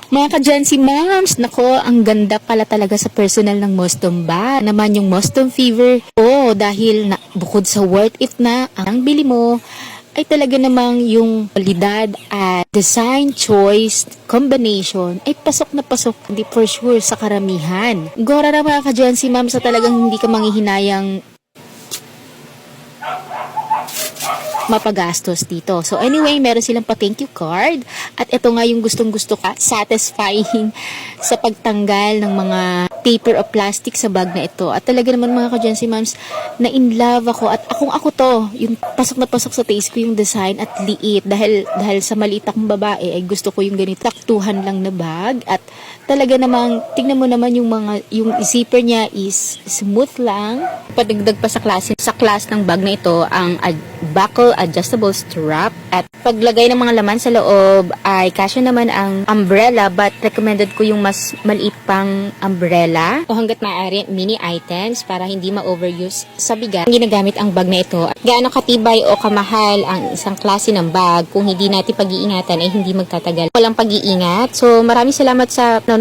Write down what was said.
Mga ka-Gen Z moms, nako, ang ganda pala talaga sa personal ng Mostom ba? Naman yung Mostom Fever. Oh, dahil bukod sa worth it na ang bili mo, ay talaga namang yung kwalidad at design choice combination ay pasok na pasok, hindi for sure sa karamihan. Gora na mga ka-Gen Z moms sa talagang hindi ka manghihinayang mapagastos dito. So anyway, meron silang pa-thank you card at ito nga yung gustong-gusto ka, satisfying sa pagtanggal ng mga paper o plastic sa bag na ito. At talaga naman mga ka-Gen Z moms, na in love ako at ako to, yung pasok na pasok sa taste ko yung design at liit dahil sa maliit akong babae ay gusto ko yung ganito taktuhan lang na bag at talaga namang tingnan mo naman yung zipper niya is smooth lang. Padagdag pa sa class ng bag na ito ang buckle adjustable strap at paglagay ng mga laman sa loob ay kasya naman ang umbrella but recommended ko yung mas maliit pang umbrella o hanggat maaari mini items para hindi ma-overuse sa bigat. Ginagamit ang bag na ito. Gaano katibay o kamahal ang isang klase ng bag kung hindi natin pag-iingatan ay hindi magtatagal. Walang pag-iingat. So maraming salamat sa nanonood.